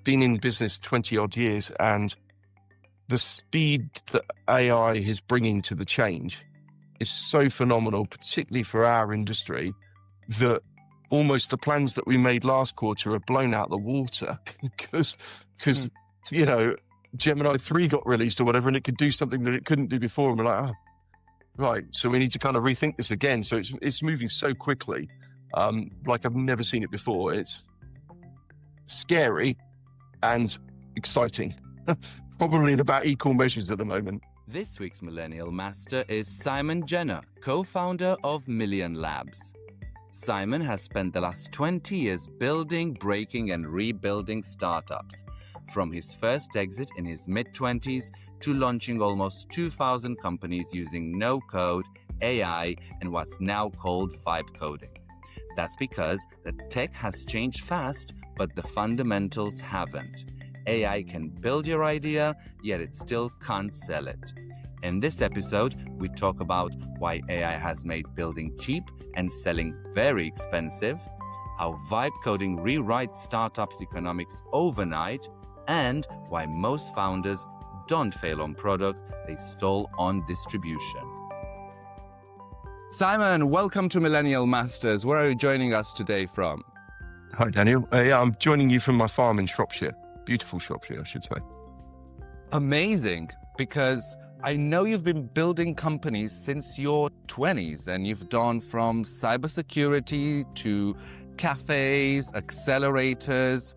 been in business 20 odd years, and the speed that AI is bringing to the change is so phenomenal, particularly for our industry, that almost the plans that we made last quarter are blown out the water because you know, Gemini 3 got released or whatever, and it could do something that it couldn't do before. And we're like, oh, right. So we need to kind of rethink this again. So it's moving so quickly, like I've never seen it before. It's scary and exciting, probably in about equal measures at the moment. This week's Millennial Master is Simon Jenner, co-founder of Million Labs. Simon has spent the last 20 years building, breaking, and rebuilding startups, from his first exit in his mid-20s to launching almost 2,000 companies using no-code, AI, and what's now called vibe coding. That's because the tech has changed fast, but the fundamentals haven't. AI can build your idea, yet it still can't sell it. In this episode, we talk about why AI has made building cheap and selling very expensive, how vibe coding rewrites startups' economics overnight, and why most founders don't fail on product, they stall on distribution. Simon, welcome to Millennial Masters. Where are you joining us today from? Hi, Daniel. Yeah, I'm joining you from my farm in Shropshire. Beautiful Shropshire, I should say. Amazing, because I know you've been building companies since your 20s, and you've gone from cybersecurity to cafes, accelerators.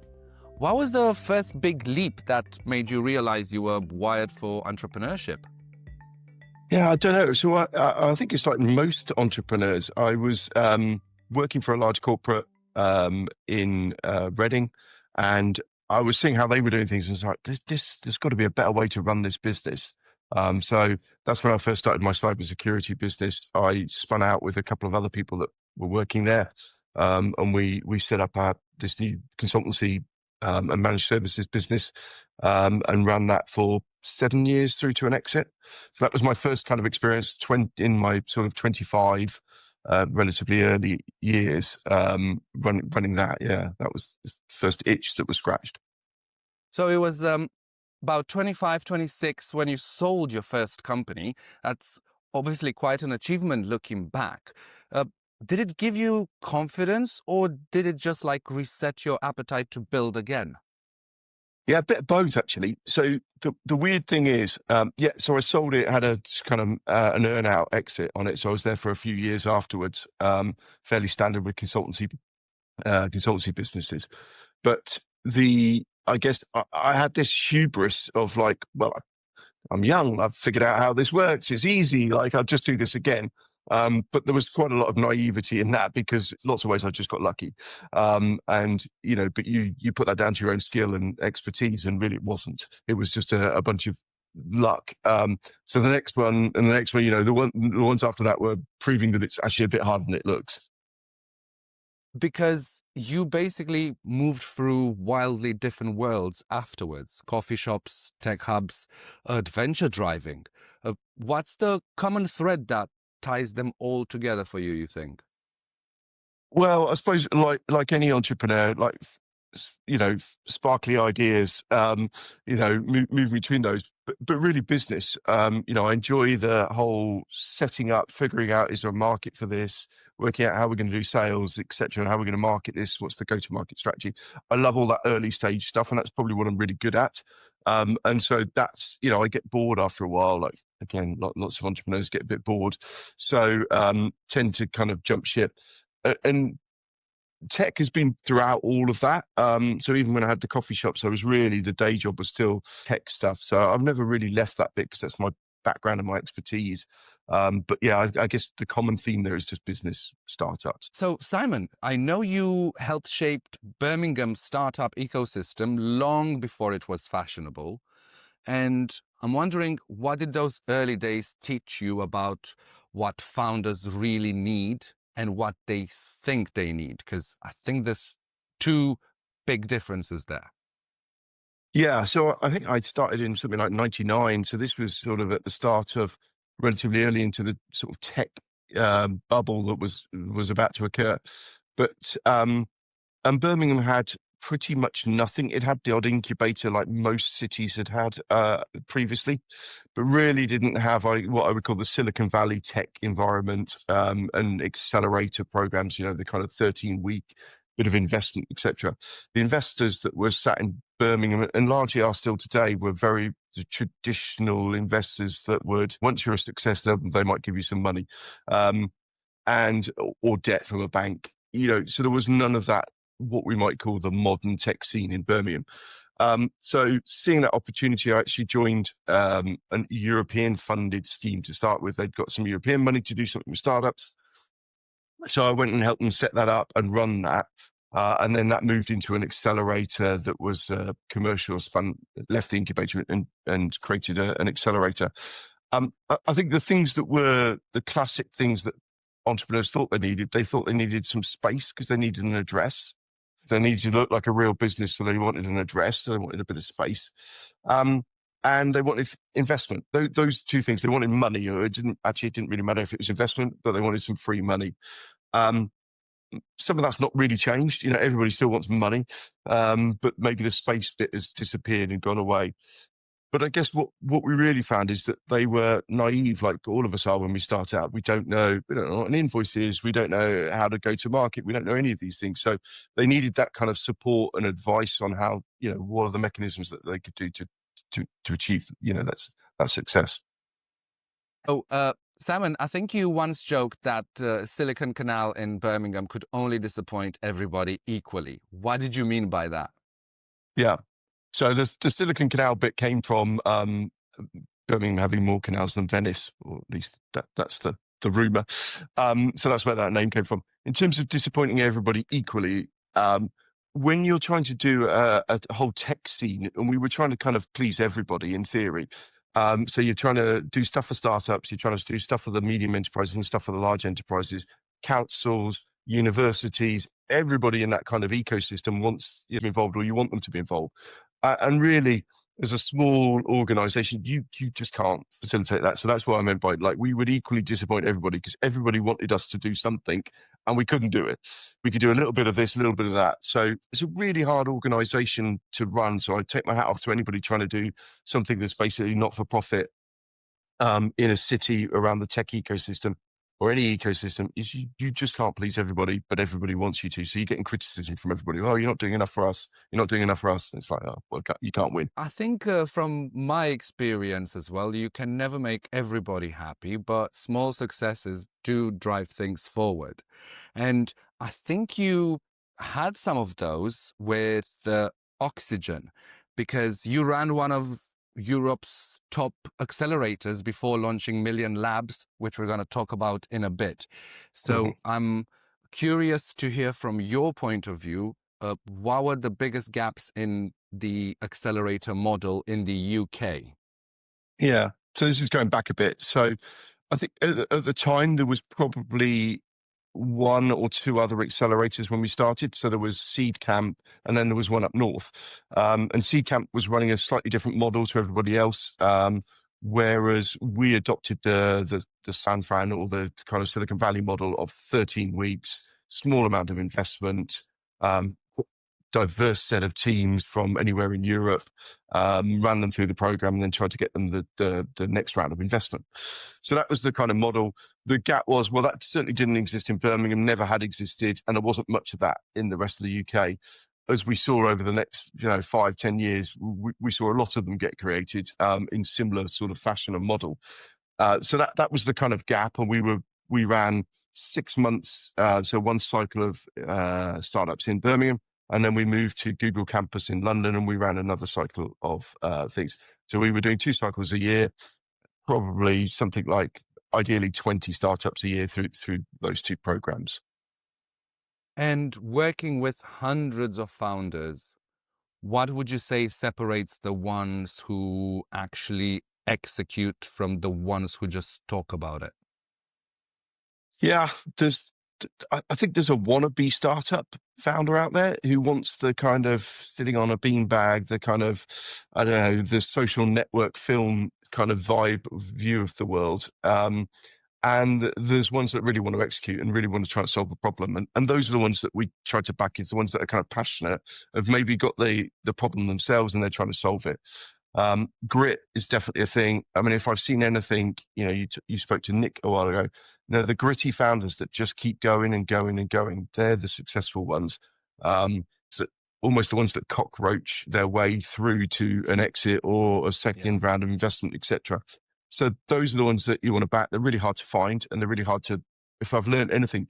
What was the first big leap that made you realize you were wired for entrepreneurship? Yeah, I don't know. So I think it's like most entrepreneurs. I was working for a large corporate in Reading, and I was seeing how they were doing things, and it's like, there's got to be a better way to run this business. So that's when I first started my cybersecurity business. I spun out with a couple of other people that were working there, and we set up this new consultancy and managed services business, and ran that for 7 years through to an exit. So that was my first kind of experience in my sort of 25 relatively early years, running that. Yeah, that was the first itch that was scratched. So it was about 25, 26 when you sold your first company. That's obviously quite an achievement looking back. Did it give you confidence, or did it just like reset your appetite to build again? Yeah, a bit of both, actually. So the weird thing is, so I sold it, had a kind of an earn-out exit on it. So I was there for a few years afterwards, fairly standard with consultancy businesses. But I guess I had this hubris of like, well, I'm young, I've figured out how this works, it's easy, like I'll just do this again. But there was quite a lot of naivety in that, because lots of ways I just got lucky. And, but you put that down to your own skill and expertise, and really it wasn't. It was just a bunch of luck. So the next one, the ones after that were proving that it's actually a bit harder than it looks. Because you basically moved through wildly different worlds afterwards: coffee shops, tech hubs, adventure driving. What's the common thread that ties them all together for you, you think? Well, I suppose like any entrepreneur, sparkly ideas, move between those, but really business. I enjoy the whole setting up, figuring out, is there a market for this, working out how we're going to do sales, etc., and how we're going to market this, what's the go-to-market strategy. I love all that early stage stuff, and that's probably what I'm really good at. And so that's, I get bored after a while. Like, again, lots of entrepreneurs get a bit bored, so tend to kind of jump ship. And tech has been throughout all of that. So even when I had the coffee shops, the day job was still tech stuff. So I've never really left that bit, because that's my background and my expertise. But yeah, I guess the common theme there is just business startups. So Simon, I know you helped shape Birmingham's startup ecosystem long before it was fashionable. And I'm wondering, what did those early days teach you about what founders really need and what they think they need? Because I think there's two big differences there. Yeah, so I think I started in something like 99. So this was sort of at the start of, relatively early into the sort of tech bubble that was about to occur. But and Birmingham had pretty much nothing. It had the odd incubator like most cities had had previously, but really didn't have what I would call the Silicon Valley tech environment and accelerator programs, the kind of 13-week bit of investment, etc. The investors that were sat in Birmingham and largely are still today were very traditional investors that would, once you're a success, they might give you some money. And or debt from a bank, so there was none of that, what we might call the modern tech scene in Birmingham. So seeing that opportunity, I actually joined an European funded scheme to start with. They'd got some European money to do something with startups. So I went and helped them set that up and run that. And then that moved into an accelerator that was commercial, left the incubator and created an accelerator. I think the things that were the classic things that entrepreneurs thought they thought they needed some space because they needed an address. They needed to look like a real business, so they wanted an address, so they wanted a bit of space. And they wanted investment. Those two things, they wanted money, or it didn't really matter if it was investment, but they wanted some free money. Some of that's not really changed. Everybody still wants money, but maybe the space bit has disappeared and gone away. But I guess what we really found is that they were naive, like all of us are when we start out. We don't know what an invoice is. We don't know how to go to market. We don't know any of these things. So they needed that kind of support and advice on how, what are the mechanisms that they could do to achieve, that success. Oh, Simon, I think you once joked that Silicon Canal in Birmingham could only disappoint everybody equally. What did you mean by that? Yeah. So the Silicon Canal bit came from Birmingham having more canals than Venice, or at least that's the rumor. So that's where that name came from. In terms of disappointing everybody equally, when you're trying to do a whole tech scene, and we were trying to kind of please everybody in theory. So you're trying to do stuff for startups, you're trying to do stuff for the medium enterprises and stuff for the large enterprises, councils, universities, everybody in that kind of ecosystem wants you to be involved, or you want them to be involved. And really, as a small organization, you just can't facilitate that. So that's what I meant by, like, we would equally disappoint everybody because everybody wanted us to do something and we couldn't do it. We could do a little bit of this, a little bit of that. So it's a really hard organization to run. So I take my hat off to anybody trying to do something that's basically not for profit in a city around the tech ecosystem or any ecosystem. Is you just can't please everybody, but everybody wants you to. So you're getting criticism from everybody. Oh, you're not doing enough for us. You're not doing enough for us. And it's like, oh, well, you can't win. I think from my experience as well, you can never make everybody happy, but small successes do drive things forward. And I think you had some of those with Oxygen, because you ran one of Europe's top accelerators before launching Million Labs, which we're going to talk about in a bit. So I'm curious to hear from your point of view, what were the biggest gaps in the accelerator model in the UK? Yeah. So this is going back a bit. So I think at the time there was probably one or two other accelerators when we started. So there was Seed Camp, and then there was one up north. And Seed Camp was running a slightly different model to everybody else. Whereas we adopted the San Fran, or the kind of Silicon Valley model of 13 weeks, small amount of investment, diverse set of teams from anywhere in Europe, ran them through the program, and then tried to get them the next round of investment. So that was the kind of model. The gap was, well, that certainly didn't exist in Birmingham, never had existed, and there wasn't much of that in the rest of the UK. As we saw over the next 5-10 years, we saw a lot of them get created in similar sort of fashion and model. So that was the kind of gap, and we ran 6 months, so one cycle of startups in Birmingham. And then we moved to Google Campus in London, and we ran another cycle of things. So we were doing 2 cycles a year, probably something like ideally 20 startups a year through those 2 programs. And working with hundreds of founders, what would you say separates the ones who actually execute from the ones who just talk about it? Yeah, I think there's a wannabe startup founder out there who wants the kind of sitting on a beanbag, the kind of, I don't know, the social network film kind of vibe view of the world. And there's ones that really want to execute and really want to try and solve a problem. And those are the ones that we try to back, is the ones that are kind of passionate, have maybe got the problem themselves and they're trying to solve it. Grit is definitely a thing. I mean, if I've seen anything, you spoke to Nick a while ago. The gritty founders that just keep going and going and going, they're the successful ones. So almost the ones that cockroach their way through to an exit or a second round of investment, etc. So those are the ones that you want to back. They're really hard to find, and they're really hard to, if I've learned anything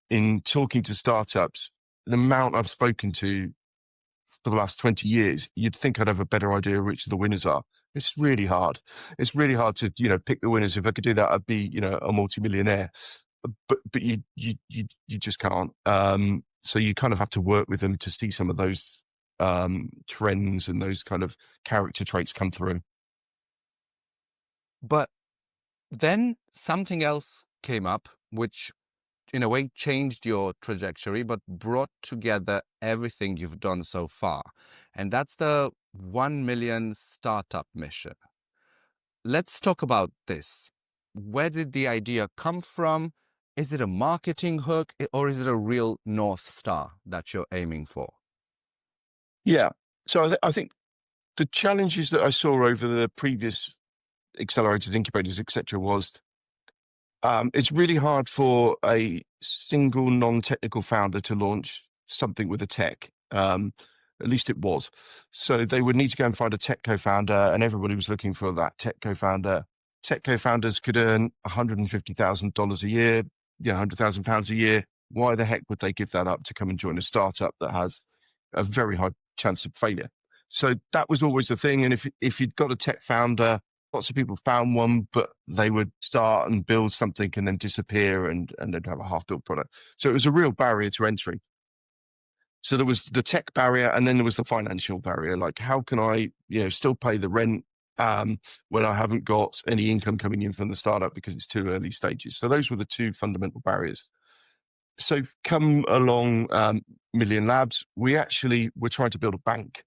in talking to startups, the amount I've spoken to for the last 20 years, you'd think I'd have a better idea of which the winners are. It's really hard. It's really hard to, pick the winners. If I could do that, I'd be, a multimillionaire. But you just can't. So you kind of have to work with them to see some of those trends and those kind of character traits come through. But then something else came up, which in a way changed your trajectory, but brought together everything you've done so far. And that's the 1 million startup mission. Let's talk about this. Where did the idea come from? Is it a marketing hook, or is it a real North Star that you're aiming for? Yeah. So I think the challenges that I saw over the previous accelerators, incubators, etc., was it's really hard for a single non-technical founder to launch something with a tech. At least it was. So they would need to go and find a tech co-founder, and everybody was looking for that tech co-founder. Tech co-founders could earn $150,000 a year, £100,000 a year. Why the heck would they give that up to come and join a startup that has a very high chance of failure? So that was always the thing. And if you'd got a tech founder, lots of people found one, but they would start and build something and then disappear and they'd have a half-built product. So it was a real barrier to entry. So there was the tech barrier, and then there was the financial barrier. Like, how can I, still pay the rent when I haven't got any income coming in from the startup because it's too early stages? So those were the two fundamental barriers. So come along Million Labs, we actually were trying to build a bank.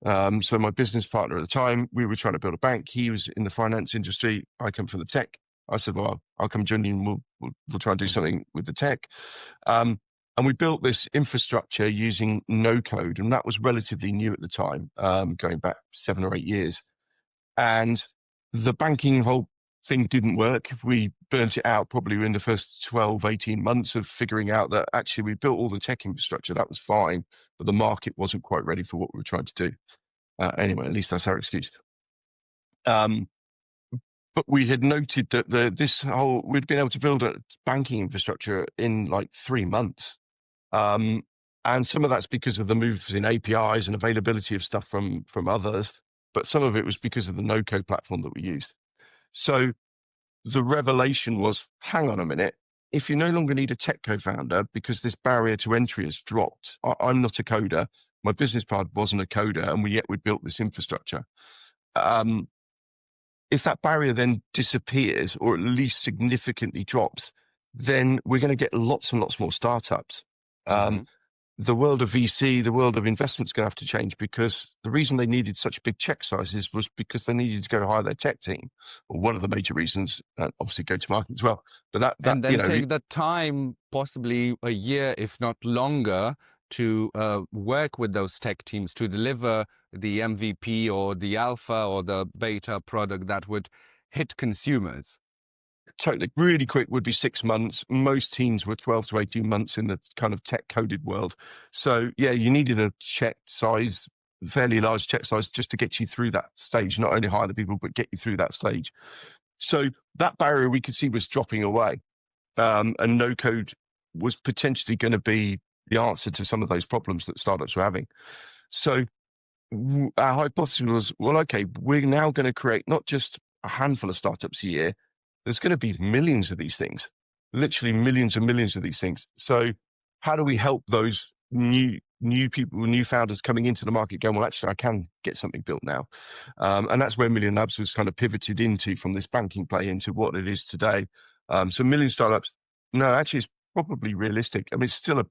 So my business partner at the time, we were trying to build a bank. He was in the finance industry. I come from the tech. I said, well, I'll come join you and we'll try and do something with the tech. And we built this infrastructure using no code. And that was relatively new at the time, going back 7 or 8 years. And the banking whole thing didn't work. We burnt it out probably in the first 12, 18 months of figuring out that actually we built all the tech infrastructure. That was fine, but the market wasn't quite ready for what we were trying to do. Anyway, at least that's our excuse. But we had noted that we'd been able to build a banking infrastructure in like 3 months. And some of that's because of the moves in APIs and availability of stuff from others, but some of it was because of the no-code platform that we used. So the revelation was, hang on a minute, if you no longer need a tech co-founder because this barrier to entry has dropped, I'm not a coder, my business partner wasn't a coder, and yet we built this infrastructure. If that barrier then disappears, or at least significantly drops, then we're going to get lots and lots more startups. The world of VC, the world of investment is going to have to change, because the reason they needed such big check sizes was because they needed to go hire their tech team. Or one of the major reasons, obviously go to market as well. But and then take the time, possibly a year, if not longer, to work with those tech teams to deliver the MVP or the alpha or the beta product that would hit consumers. Totally. Really quick would be 6 months. Most teams were 12 to 18 months in the kind of tech coded world. So yeah, you needed a check size, fairly large check size, just to get you through that stage, not only hire the people, but get you through that stage. So that barrier we could see was dropping away. And no code was potentially going to be the answer to some of those problems that startups were having. So our hypothesis was, well, okay, we're now going to create not just a handful of startups a year, there's going to be millions of these things, literally millions and millions of these things. So how do we help those new people, new founders coming into the market going, well, actually, I can get something built now. And that's where Million Labs was kind of pivoted into, from this banking play into what it is today. So million startups, no, actually it's probably realistic. I mean, it's still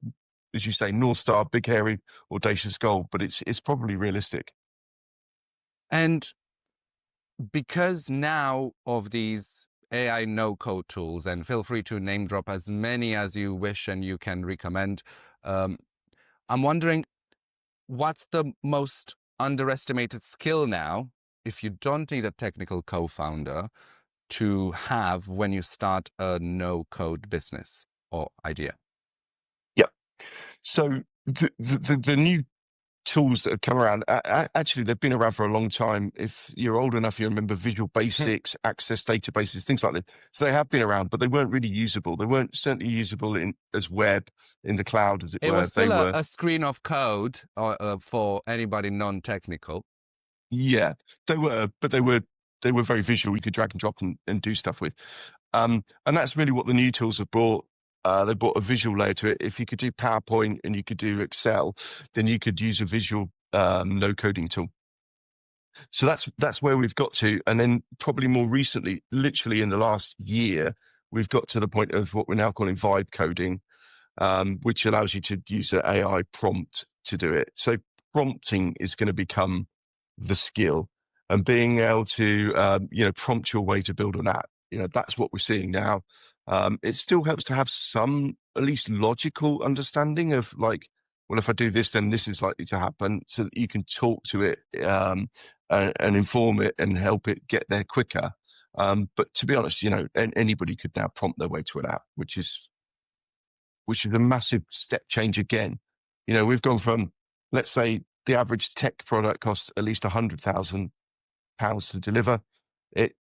as you say, North Star, big, hairy, audacious goal, but it's probably realistic. And because now of these AI no-code tools, and feel free to name drop as many as you wish and you can recommend. Um, I'm wondering, what's the most underestimated skill now, if you don't need a technical co-founder, to have when you start a no-code business or idea? Yeah. So the new tools that have come around, actually, they've been around for a long time. If you're old enough, you remember Visual Basics, Access databases, things like that. So they have been around, but they weren't really usable. They weren't certainly usable as web in the cloud, as it It was were. They still were, a screen of code for anybody non-technical. yeah, but they were very visual. You could drag and drop and do stuff with. And that's really what the new tools have brought. They brought a visual layer to it. If you could do PowerPoint and you could do Excel, then you could use a visual no coding tool. So that's where we've got to. And then probably more recently, literally in the last year, we've got to the point of what we're now calling vibe coding, which allows you to use an AI prompt to do it. So prompting is going to become the skill, and being able to prompt your way to build an app. That's what we're seeing now. It still helps to have some at least logical understanding of, like, well, if I do this, then this is likely to happen, so that you can talk to it and inform it and help it get there quicker. But to be honest, anybody could now prompt their way to an app, which is a massive step change again. We've gone from, let's say, the average tech product costs at least £100,000 to deliver.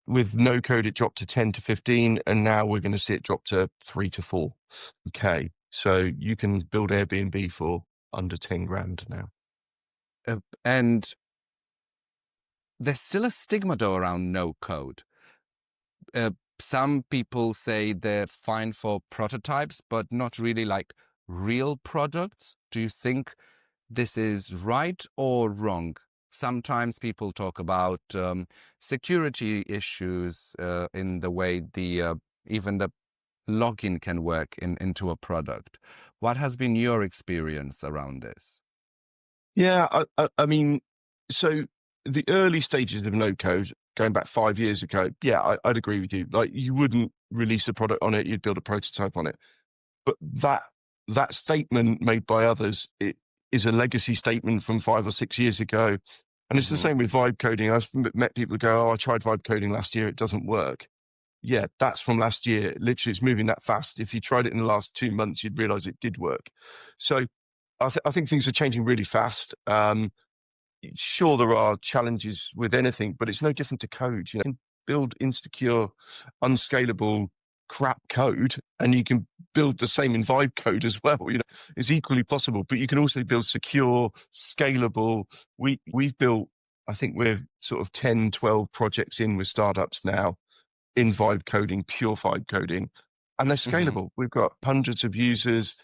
With no code, it dropped to 10 to 15, and now we're going to see it drop to 3 to 4. Okay, so you can build Airbnb for under 10 grand now. And there's still a stigma though around no code. Some people say they're fine for prototypes, but not really like real products. Do you think this is right or wrong? Sometimes people talk about security issues in the way even the login can work into a product. What has been your experience around this? Yeah, I mean, so the early stages of no code, going back 5 years ago, yeah, I'd agree with you. Like, you wouldn't release a product on it; you'd build a prototype on it. But that statement made by others, it is a legacy statement from 5 or 6 years ago, and it's the Mm-hmm. same with vibe coding. I've met people who go, "Oh, I tried vibe coding last year; it doesn't work." Yeah, that's from last year. Literally, it's moving that fast. If you tried it in the last 2 months, you'd realize it did work. So I think things are changing really fast. Sure, there are challenges with anything, but it's no different to code. You can build insecure, unscalable crap code, and you can build the same in vibe code as well. It's equally possible, but you can also build secure, scalable. We've built, I think we're sort of 10, 12 projects in with startups now in vibe coding, pure vibe coding, and they're Mm-hmm. scalable. We've got hundreds of users,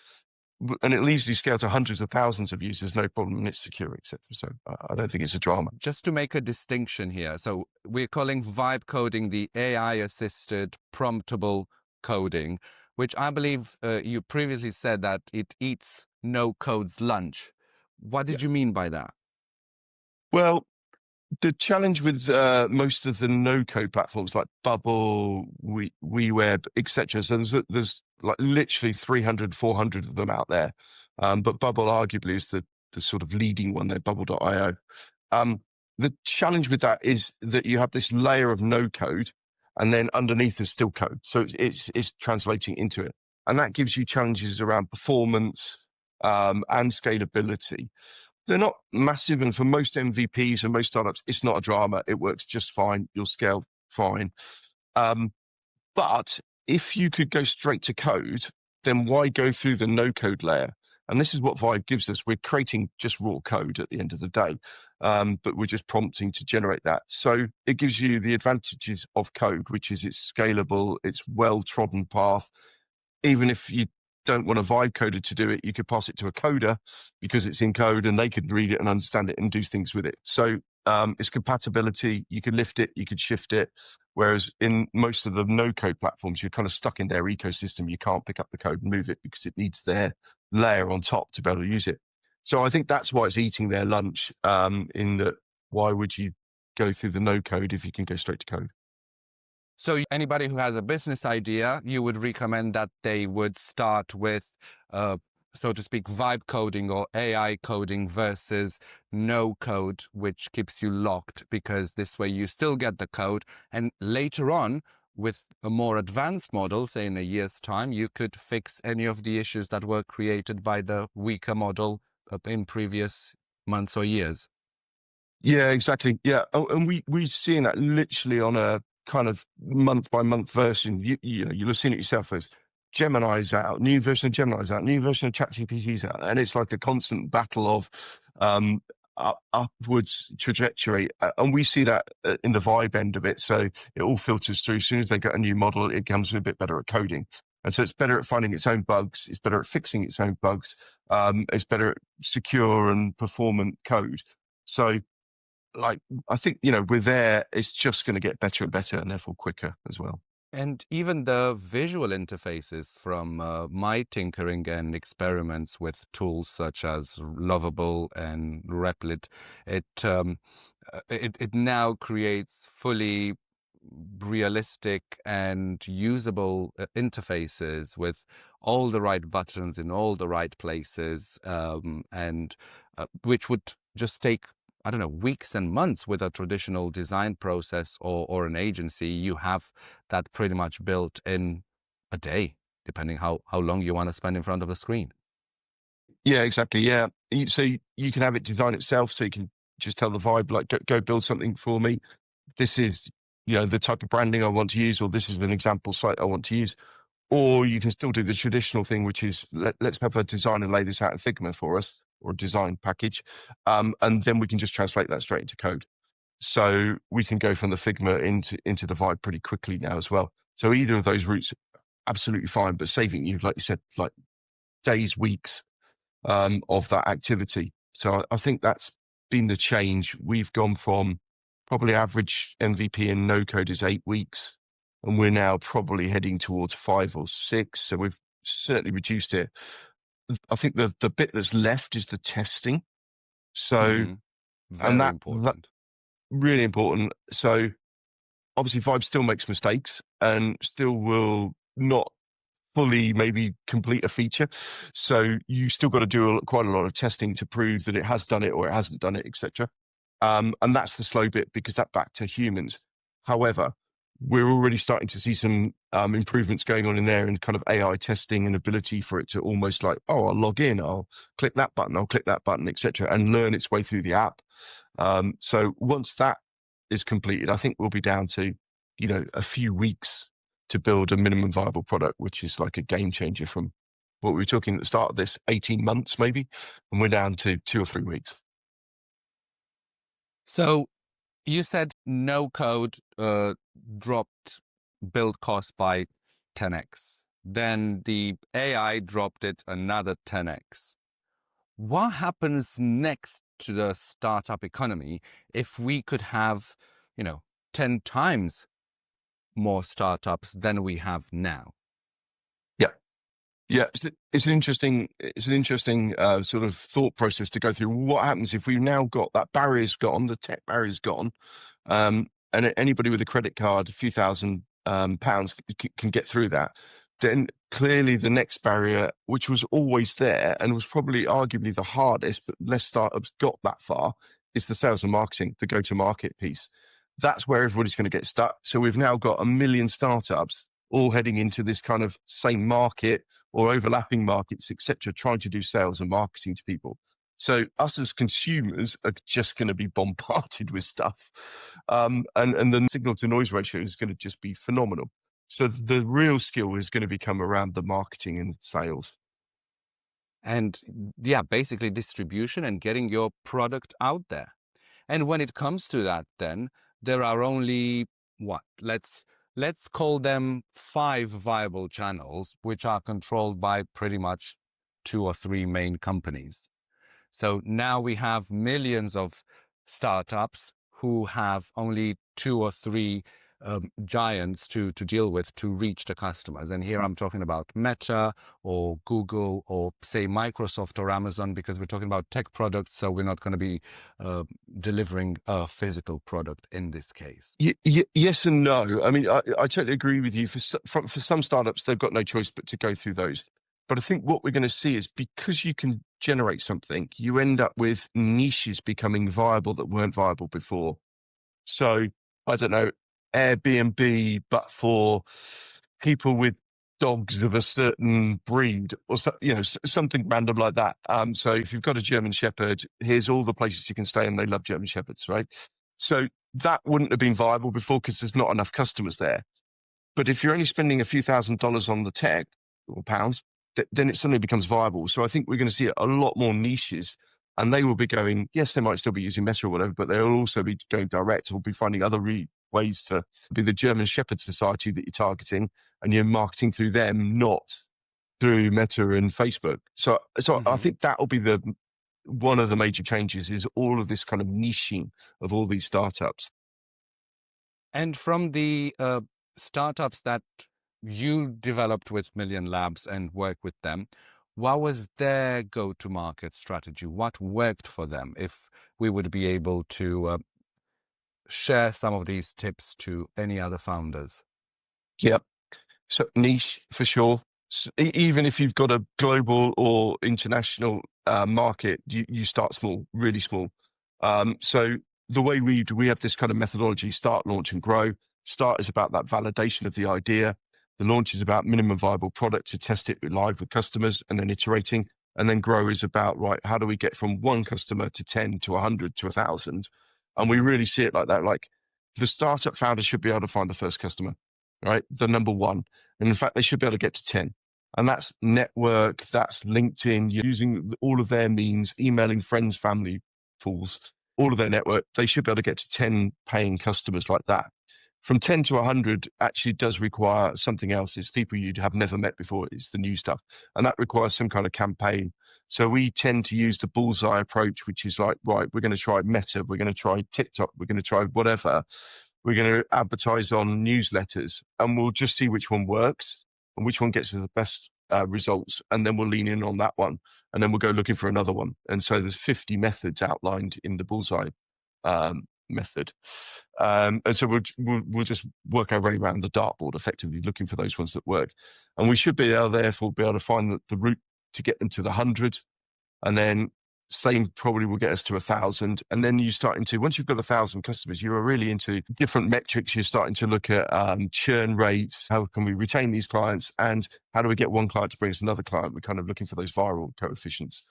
and it'll easily scale to hundreds of thousands of users, no problem, and it's secure, etc. So I don't think it's a drama. Just to make a distinction here, so we're calling vibe coding the AI-assisted promptable coding, which I believe you previously said that it eats no code's lunch. What Yeah. did you mean by that? Well, the challenge with most of the no-code platforms like Bubble, WeWeb, etc. So there's like literally 300, 400 of them out there. But Bubble arguably is the sort of leading one there, Bubble.io. The challenge with that is that you have this layer of no code, and then underneath is still code. So it's translating into it. And that gives you challenges around performance and scalability. They're not massive, and for most MVPs and most startups, it's not a drama. It works just fine. You'll scale fine. But if you could go straight to code, then why go through the no code layer? And this is what Vibe gives us. We're creating just raw code at the end of the day, but we're just prompting to generate that. So it gives you the advantages of code, which is it's scalable, it's well-trodden path. Even if you don't want a vibe coder to do it, you could pass it to a coder because it's in code and they could read it and understand it and do things with it. So it's compatibility. You could lift it, you could shift it. Whereas in most of the no-code platforms, you're kind of stuck in their ecosystem. You can't pick up the code and move it because it needs their layer on top to be able to use it. So I think that's why it's eating their lunch, in that why would you go through the no-code if you can go straight to code? So anybody who has a business idea, you would recommend that they would start with, uh, so to speak, vibe coding or AI coding versus no code, which keeps you locked, because this way you still get the code. And later on, with a more advanced model, say in a year's time, you could fix any of the issues that were created by the weaker model in previous months or years. Yeah, exactly. Yeah. Oh, and we're seeing that literally on a kind of month by month version. You know, you'll have seen it yourself as Gemini's out, new version of Gemini's out, new version of ChatGPT's out, and it's like a constant battle of upwards trajectory. And we see that in the vibe end of it. So it all filters through. As soon as they get a new model, it becomes a bit better at coding. And so it's better at finding its own bugs. It's better at fixing its own bugs. It's better at secure and performant code. So, like, I think, you know, we're there. It's just going to get better and better, and therefore quicker as well. And even the visual interfaces from my tinkering and experiments with tools such as Lovable and Replit, it now creates fully realistic and usable interfaces with all the right buttons in all the right places, and which would just take, I don't know, weeks and months with a traditional design process or an agency. You have that pretty much built in a day, depending how long you want to spend in front of a screen. Yeah, exactly. Yeah. So you can have it design itself. So you can just tell the vibe, like, go build something for me. This is, you know, the type of branding I want to use, or this is an example site I want to use. Or you can still do the traditional thing, which is let's have a designer lay this out in Figma for us, or a design package. And then we can just translate that straight into code. So we can go from the Figma into the vibe pretty quickly now as well. So either of those routes, absolutely fine, but saving you, like you said, like days, weeks of that activity. So I think that's been the change. We've gone from probably average MVP in no code is 8 weeks, and we're now probably heading towards 5 or 6. So we've certainly reduced it. I think the bit that's left is the testing. So, Hmm. and Very that important. really important. So obviously Vibe still makes mistakes and still will not fully maybe complete a feature. So you still got to do quite a lot of testing to prove that it has done it or it hasn't done it, etc. And that's the slow bit, because that's back to humans. However, we're already starting to see some improvements going on in there, and kind of AI testing and ability for it to almost like, oh, I'll log in, I'll click that button, etc., and learn its way through the app. So once that is completed, I think we'll be down to, you know, a few weeks to build a minimum viable product, which is like a game changer from what we were talking at the start of this, 18 months maybe, and we're down to 2 or 3 weeks. So you said no code dropped build cost by 10x. Then the AI dropped it another 10x. What happens next to the startup economy if we could have, 10 times more startups than we have now? Yeah. Yeah, it's an interesting sort of thought process to go through. What happens if we've now got that barrier's gone, the tech barrier's gone, and anybody with a credit card, a few thousand pounds can get through that? Then clearly the next barrier, which was always there and was probably arguably the hardest, but less startups got that far, is the sales and marketing, the go-to-market piece. That's where everybody's going to get stuck. So we've now got a million startups all heading into this kind of same market or overlapping markets, etc., trying to do sales and marketing to people. So us as consumers are just going to be bombarded with stuff, and the signal to noise ratio is going to just be phenomenal. So the real skill is going to become around the marketing and sales. And yeah, basically distribution and getting your product out there. And when it comes to that, then there are only what? Let's call them 5 viable channels, which are controlled by pretty much 2 or 3 main companies. So now we have millions of startups who have only 2 or 3 giants to deal with to reach the customers. And here I'm talking about Meta or Google or say Microsoft or Amazon, because we're talking about tech products, so we're not going to be delivering a physical product in this case. Yes and no. I mean, I totally agree with you. For some startups, they've got no choice but to go through those. But I think what we're going to see is, because you can generate something, you end up with niches becoming viable that weren't viable before. So I don't know, Airbnb, but for people with dogs of a certain breed, or something random like that. So if you've got a German Shepherd, here's all the places you can stay, and they love German Shepherds, right? So that wouldn't have been viable before because there's not enough customers there. But if you're only spending a few $1,000s on the tech, or pounds, then it suddenly becomes viable. So I think we're going to see a lot more niches, and they will be going, yes, they might still be using Meta or whatever, but they'll also be going direct, or be finding other ways to be the German Shepherd Society that you're targeting, and you're marketing through them, not through Meta and Facebook. So I think that will be one of the major changes, is all of this kind of niching of all these startups. And from the startups that you developed with Million Labs and work with them, what was their go-to-market strategy? What worked for them? If we would be able to share some of these tips to any other founders. Yeah. So niche for sure. Even if you've got a global or international market, you start small, really small. So the way we have this kind of methodology: start, launch, and grow. Start is about that validation of the idea. The launch is about minimum viable product to test it live with customers and then iterating. And then grow is about, right, how do we get from one customer to 10 to 100 to 1,000? And we really see it like that. Like, the startup founder should be able to find the first customer, right? The number one. And in fact, they should be able to get to 10. And that's network, that's LinkedIn, using all of their means, emailing friends, family, fools, all of their network. They should be able to get to 10 paying customers like that. From 10 to 100 actually does require something else. It's people you'd have never met before. It's the new stuff. And that requires some kind of campaign. So we tend to use the bullseye approach, which is like, right, we're going to try Meta, we're going to try TikTok, we're going to try whatever. We're going to advertise on newsletters, and we'll just see which one works and which one gets us the best results. And then we'll lean in on that one, and then we'll go looking for another one. And so there's 50 methods outlined in the bullseye method. And so we'll just work our way around the dartboard, effectively looking for those ones that work. And we should therefore be able to find the route to get them to the 100. And then same probably will get us to 1,000. And then you start into, once you've got 1,000 customers, you're really into different metrics. You're starting to look at churn rates. How can we retain these clients? And how do we get one client to bring us another client? We're kind of looking for those viral coefficients.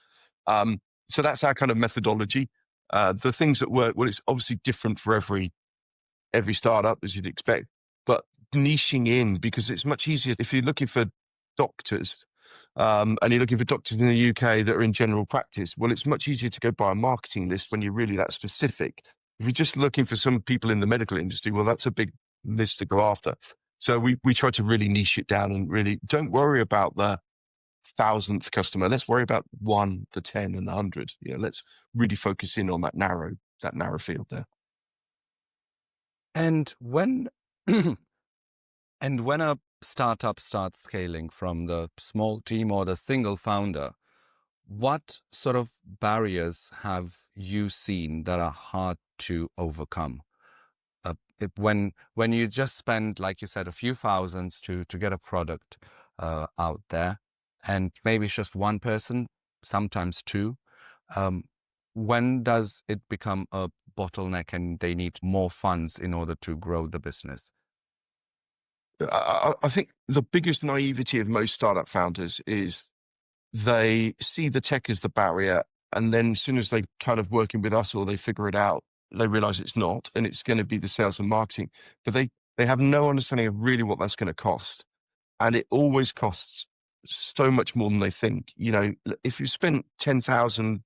So that's our kind of methodology. The things that work, well, it's obviously different for every startup, as you'd expect, but niching in, because it's much easier if you're looking for doctors, and you're looking for doctors in the UK that are in general practice. Well, it's much easier to go by a marketing list when you're really that specific. If you're just looking for some people in the medical industry, well, that's a big list to go after. So we try to really niche it down, and really don't worry about the 1,000th customer. Let's worry about 1, the 10, and the 100. Let's really focus in on that narrow field there. And when a startup starts scaling from the small team or the single founder, what sort of barriers have you seen that are hard to overcome? When you just spend, like you said, a few thousands to get a product out there, and maybe it's just one person, sometimes two, when does it become a bottleneck and they need more funds in order to grow the business? I think the biggest naivety of most startup founders is they see the tech as the barrier, and then as soon as they kind of working with us or they figure it out, they realize it's not, and it's going to be the sales and marketing. But they have no understanding of really what that's going to cost, and it always costs so much more than they think. If you spent £10,000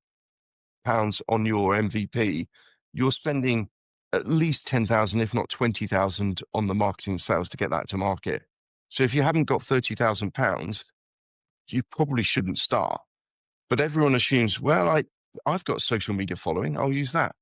on your MVP, you're spending at least 10,000, if not 20,000, on the marketing and sales to get that to market. So if you haven't got £30,000, you probably shouldn't start. But everyone assumes, well, I've got social media following, I'll use that.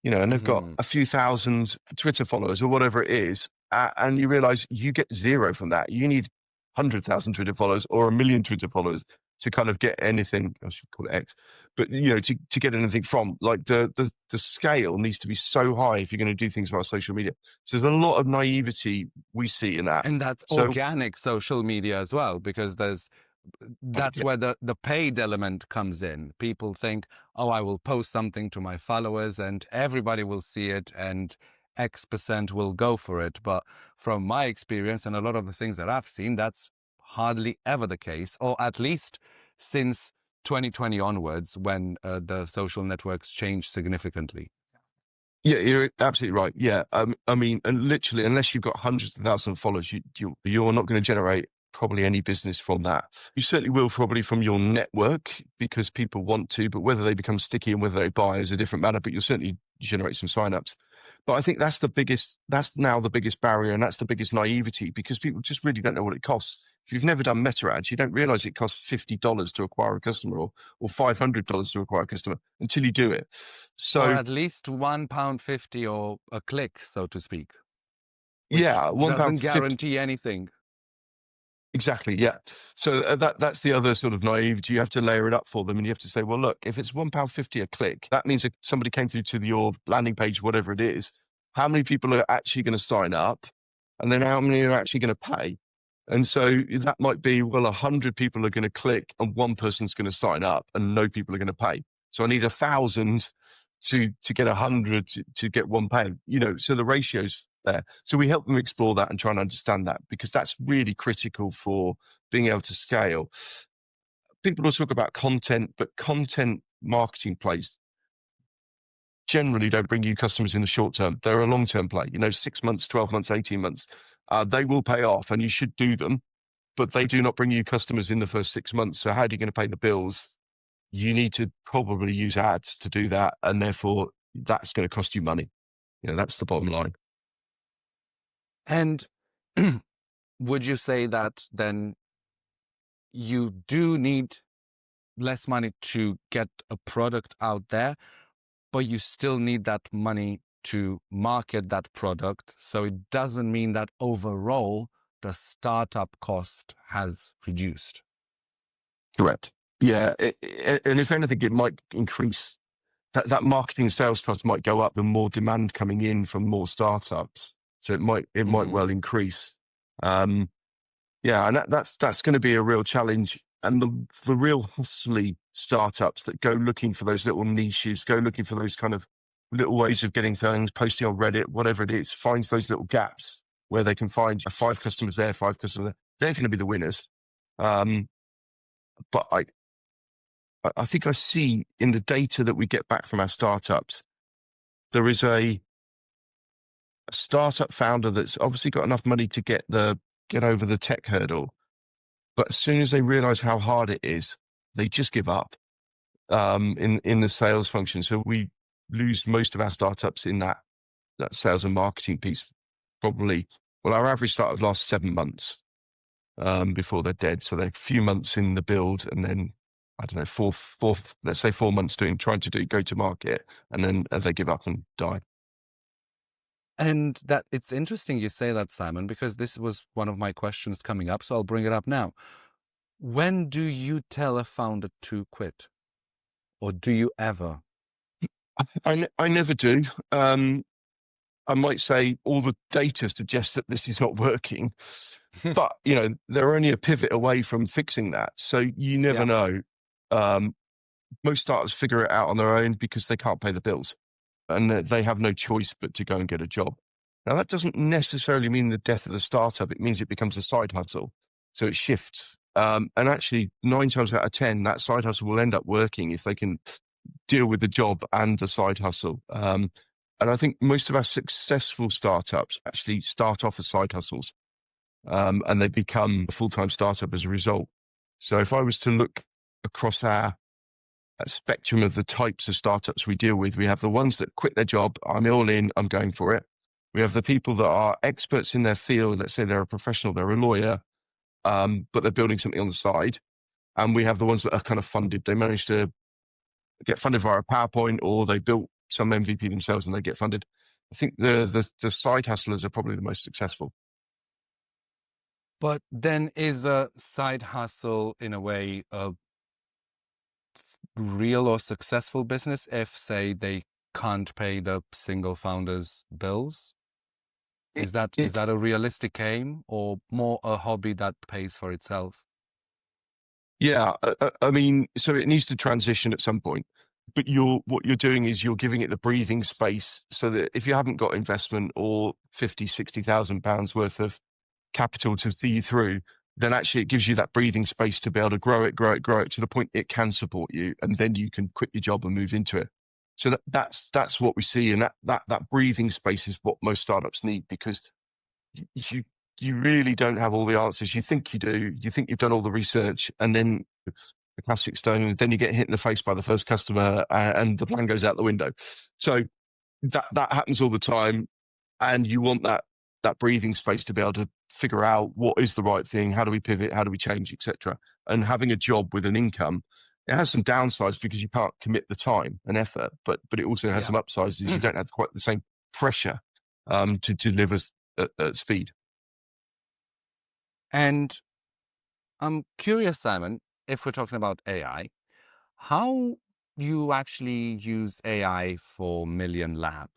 And they've got a few thousand Twitter followers or whatever it is, and you realize you get zero from that. You need 100,000 Twitter followers or 1 million Twitter followers to kind of get anything. I should call it X, but to get anything from, like, the scale needs to be so high if you're going to do things about social media. So there's a lot of naivety we see in that. And that's So organic social media as well, because that's where the paid element comes in. People think, oh, I will post something to my followers and everybody will see it and X% will go for it. But from my experience and a lot of the things that I've seen, that's hardly ever the case, or at least since 2020 onwards, when the social networks changed significantly. yeah, you're absolutely right. Yeah, I mean, and literally, unless you've got hundreds of thousands of followers, you're not going to generate probably any business from that. You certainly will probably from your network, because people want to, but whether they become sticky and whether they buy is a different matter. But you'll certainly generate some signups. But I think that's now the biggest barrier, and that's the biggest naivety, because people just really don't know what it costs. If you've never done meta ads, you don't realize it costs $50 to acquire a customer, or $500 to acquire a customer, until you do it. So Or at least £1.50 or a click, so to speak, which yeah, doesn't £1.50. guarantee anything. Exactly. Yeah. So that's the other sort of naivety. You have to layer it up for them, and you have to say, well, look, if it's £1.50 a click, that means that somebody came through to your landing page, whatever it is. How many people are actually going to sign up, and then how many are actually going to pay? And so that might be, well, 100 people are going to click and one person's going to sign up, and no people are going to pay. So I need 1,000 to get 100 to get one pay. So the ratio's there. So we help them explore that and try and understand that, because that's really critical for being able to scale. People will talk about content, but content marketing plays generally don't bring you customers in the short term. They're a long-term play, 6 months, 12 months, 18 months. They will pay off, and you should do them, but they do not bring you customers in the first 6 months. So how are you going to pay the bills? You need to probably use ads to do that, and therefore that's going to cost you money. That's the bottom line. And would you say that then you do need less money to get a product out there, but you still need that money to market that product? So it doesn't mean that overall the startup cost has reduced. Correct. Yeah. And if anything, it might increase. That marketing sales cost might go up, the more demand coming in from more startups. So it might well increase. And that's going to be a real challenge. And the real hustly startups that go looking for those little niches, go looking for those kind of little ways of getting things, posting on Reddit, whatever it is, finds those little gaps where they can find 5 customers there, 5 customers there. They're going to be the winners. But I think I see in the data that we get back from our startups, there is a startup founder that's obviously got enough money to get over the tech hurdle. But as soon as they realize how hard it is, they just give up in the sales function. So we lose most of our startups in that sales and marketing piece. Probably, well, our average startup lasts 7 months before they're dead. So they're a few months in the build, and then I don't know, let's say 4 months trying to do go to market, and then they give up and die. And that it's interesting you say that, Simon, because this was one of my questions coming up, so I'll bring it up now. When do you tell a founder to quit? Or do you ever? I never do. I might say all the data suggests that this is not working, but they're only a pivot away from fixing that. So you never know. Most startups figure it out on their own because they can't pay the bills, and they have no choice but to go and get a job. Now, that doesn't necessarily mean the death of the startup. It means it becomes a side hustle. So it shifts. And actually, 9 times out of 10, that side hustle will end up working if they can deal with the job and the side hustle. And I think most of our successful startups actually start off as side hustles, and they become a full-time startup as a result. So if I was to look across our spectrum of the types of startups we deal with, we have the ones that quit their job. I'm all in, I'm going for it. We have the people that are experts in their field. Let's say they're a professional, they're a lawyer, but they're building something on the side. And we have the ones that are kind of funded. They managed to get funded via a PowerPoint, or they built some MVP themselves and they get funded. I think the side hustlers are probably the most successful. But then is a side hustle in a way a real or successful business if, say, they can't pay the single founder's bills? Is that a realistic aim or more a hobby that pays for itself? Yeah, I mean, so it needs to transition at some point. But what you're doing is you're giving it the breathing space so that if you haven't got investment or 50, 60,000 pounds worth of capital to see you through, then actually it gives you that breathing space to be able to grow it to the point it can support you, and then you can quit your job and move into it. So that's what we see, and that breathing space is what most startups need, because you you really don't have all the answers. You think you do, you think you've done all the research, and then the classic stone, then you get hit in the face by the first customer, and the plan goes out the window. So that happens all the time, and you want that breathing space to be able to figure out what is the right thing, how do we pivot, how do we change, etc. And having a job with an income, it has some downsides because you can't commit the time and effort, but it also has some upsides, is you don't have quite the same pressure to deliver at speed. And I'm curious, Simon, if we're talking about AI, how you actually use AI for Million Lab?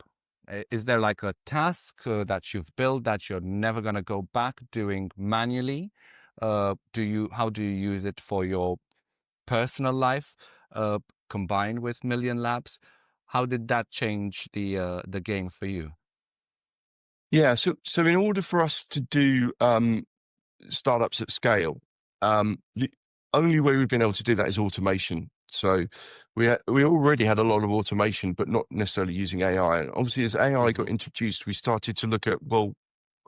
Is there like a task that you've built that you're never going to go back doing manually? How do you use it for your personal life combined with Million Labs? How did that change the game for you? Yeah, so in order for us to do startups at scale, the only way we've been able to do that is automation. So we already had a lot of automation, but not necessarily using AI. And obviously, as AI got introduced, we started to look at, well,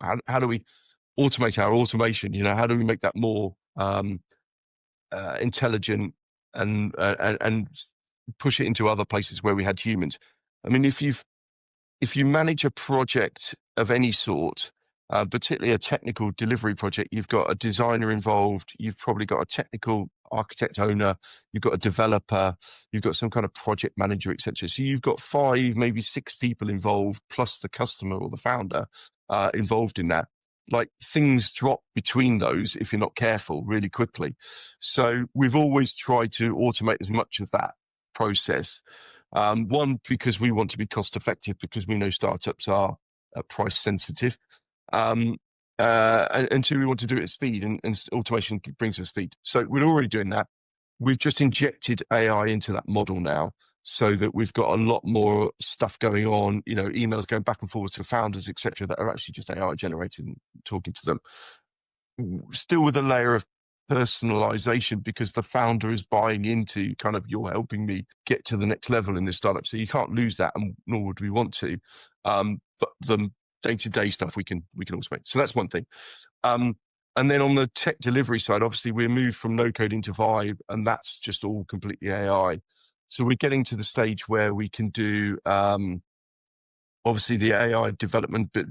how do we automate our automation? You know, how do we make that more intelligent and push it into other places where we had humans? I mean, if you manage a project of any sort, particularly a technical delivery project, you've got a designer involved, you've probably got a technical architect owner, you've got a developer, you've got some kind of project manager, etc. So you've got 5, maybe 6 people involved, plus the customer or the founder involved in that. Like, things drop between those if you're not careful really quickly. So we've always tried to automate as much of that process. One, because we want to be cost effective, because we know startups are price sensitive. And 2, we want to do it at speed, and automation brings us speed. So we're already doing that. We've just injected AI into that model now, so that we've got a lot more stuff going on, you know, emails going back and forth to founders, etc., that are actually just AI generated and talking to them. Still with a layer of personalization, because the founder is buying into kind of, you're helping me get to the next level in this startup. So you can't lose that, and nor would we want to. But the day-to-day stuff we can automate. So that's one thing. And then on the tech delivery side, obviously we're moved from no code into Vibe, and that's just all completely AI. So we're getting to the stage where we can do obviously the AI development, but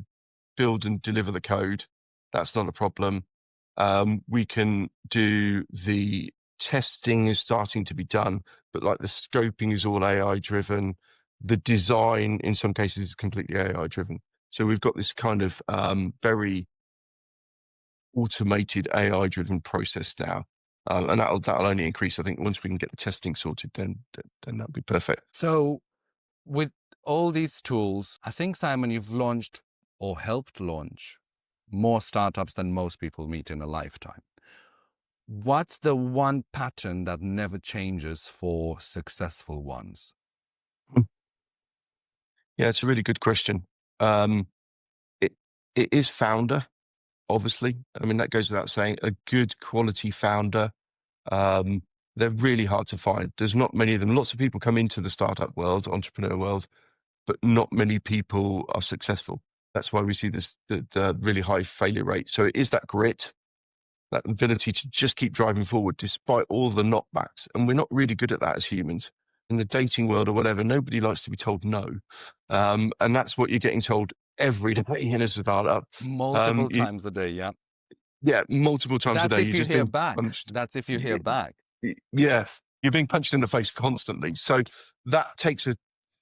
build and deliver the code. That's not a problem. We can do the testing is starting to be done, but like the scoping is all AI driven. The design in some cases is completely AI driven. So we've got this kind of very automated AI driven process now. And that'll only increase, I think, once we can get the testing sorted, then that'll be perfect. So with all these tools, I think, Simon, you've launched or helped launch more startups than most people meet in a lifetime. What's the one pattern that never changes for successful ones? Yeah, it's a really good question. It is founder, obviously. I mean, that goes without saying. A good quality founder, they're really hard to find. There's not many of them. Lots of people come into the startup world, entrepreneur world, but not many people are successful. That's why we see the really high failure rate. So it is that grit, that ability to just keep driving forward despite all the knockbacks. And we're not really good at that as humans. In the dating world or whatever, nobody likes to be told no. And that's what you're getting told every day in a startup. Multiple times a day, yeah. Yeah, multiple times a day. That's if you hear back. That's if you hear back. Yeah, you're being punched in the face constantly. So that takes a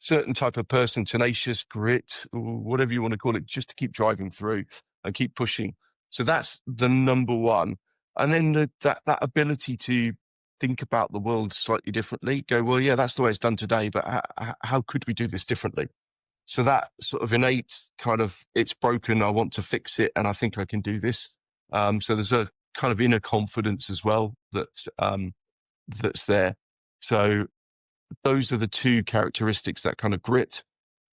certain type of person, tenacious, grit, or whatever you want to call it, just to keep driving through and keep pushing. So that's the number one. And then that ability to think about the world slightly differently, go, well, yeah, that's the way it's done today, but how could we do this differently? So that sort of innate kind of, it's broken, I want to fix it, and I think I can do this. So there's a kind of inner confidence as well that's there. So those are the two characteristics, that kind of grit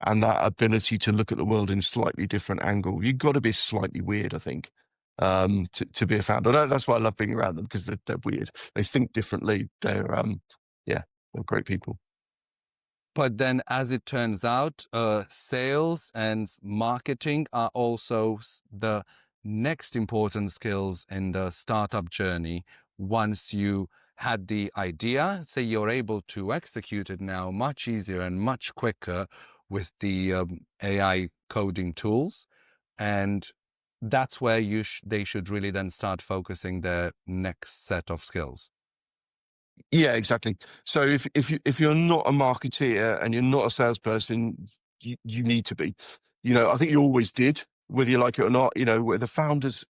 and that ability to look at the world in a slightly different angle. You've got to be slightly weird, I think, to be a founder. That's why I love being around them, because they're weird. They think differently. They're great people. But then, as it turns out, sales and marketing are also the next important skills in the startup journey. Once you had the idea, say you're able to execute it now much easier and much quicker with the AI coding tools. And that's where they should really then start focusing their next set of skills. Yeah, exactly. So if you're not a marketeer and you're not a salesperson, you need to be. I think you always did, whether you like it or not. Where the founders,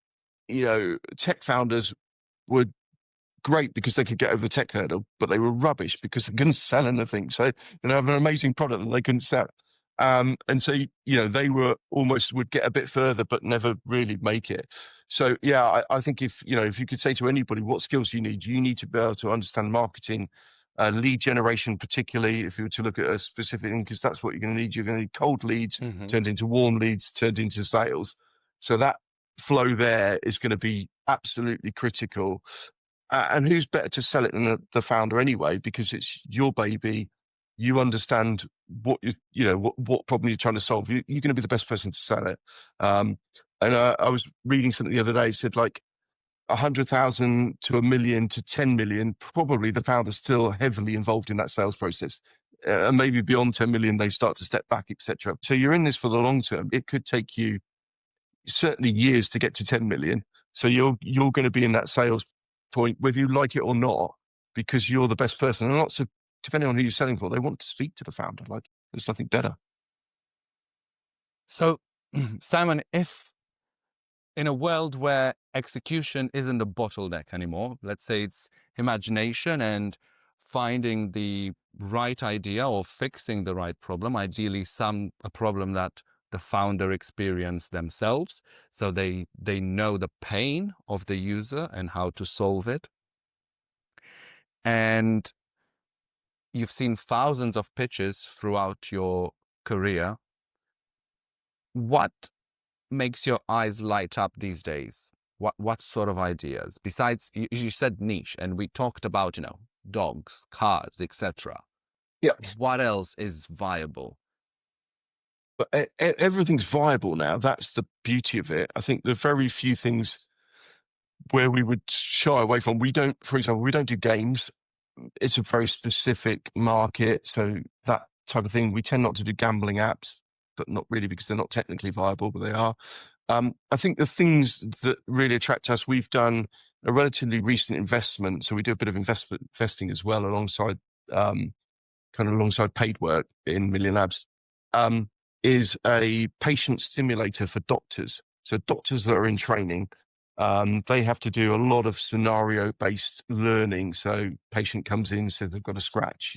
tech founders were great because they could get over the tech hurdle, but they were rubbish because they couldn't sell anything. So have an amazing product that they couldn't sell. And so they would get a bit further but never really make it. So yeah, I think if you could say to anybody what skills you need to be able to understand marketing, lead generation, particularly if you were to look at a specific thing, because that's what you're going to need. You're going to need cold leads turned into warm leads, turned into sales. So that flow there is going to be absolutely critical. And who's better to sell it than the founder anyway, because it's your baby. You understand what what problem you're trying to solve. You're going to be the best person to sell it. And I was reading something the other day. It said like 100,000 to 1 million to 10 million. Probably the founder's still heavily involved in that sales process. And maybe beyond 10 million, they start to step back, etc. So you're in this for the long term. It could take you certainly years to get to 10 million. So you're going to be in that sales point, whether you like it or not, because you're the best person. And lots of, depending on who you're selling for, they want to speak to the founder. Like, there's nothing better. So, Simon, if in a world where execution isn't a bottleneck anymore, let's say it's imagination and finding the right idea or fixing the right problem, ideally a problem that the founder experienced themselves, so they know the pain of the user and how to solve it. And you've seen thousands of pitches throughout your career. What makes your eyes light up these days? What sort of ideas? Besides, you said niche, and we talked about, dogs, cars, etc. Yeah. What else is viable? But everything's viable now. That's the beauty of it. I think there are very few things where we would shy away from. For example, we don't do games. It's a very specific market. So that type of thing, we tend not to do gambling apps, but not really because they're not technically viable, but they are. I think the things that really attract us, we've done a relatively recent investment. So we do a bit of investing as well alongside paid work in Million Labs, is a patient simulator for doctors. So doctors that are in training, they have to do a lot of scenario-based learning. So patient comes in, says they've got a scratch,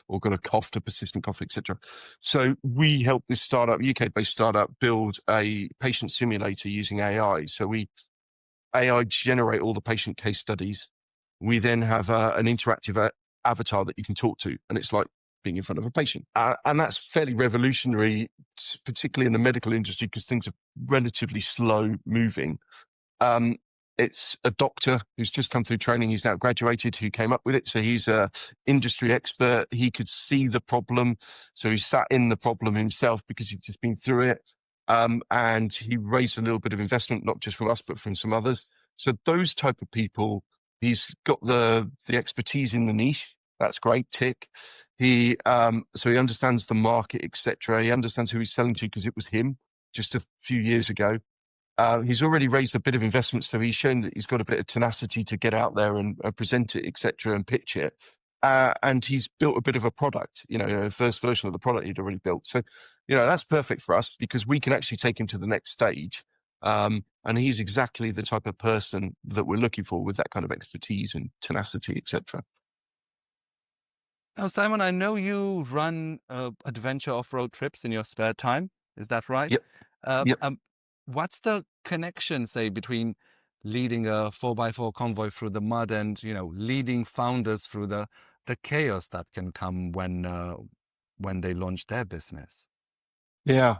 or got a cough, a persistent cough, etc. So we help this UK-based startup, build a patient simulator using AI. So AI generate all the patient case studies. We then have an interactive avatar that you can talk to, and it's like being in front of a patient. And that's fairly revolutionary, particularly in the medical industry, because things are relatively slow moving. It's a doctor who's just come through training. He's now graduated, who came up with it. So he's a industry expert. He could see the problem. So he sat in the problem himself because he'd just been through it. And he raised a little bit of investment, not just from us, but from some others. So those type of people, he's got the expertise in the niche. That's great. Tick. So he understands the market, etc. He understands who he's selling to because it was him just a few years ago. He's already raised a bit of investment, so he's shown that he's got a bit of tenacity to get out there and present it, etc., and pitch it. and he's built a bit of a product, a first version of the product he'd already built. So, that's perfect for us because we can actually take him to the next stage. And he's exactly the type of person that we're looking for with that kind of expertise and tenacity, etc. Now, Simon, I know you run adventure off-road trips in your spare time. Is that right? Yep. Yep. What's the connection, say, between leading a 4x4 convoy through the mud and, leading founders through the chaos that can come when they launch their business? Yeah.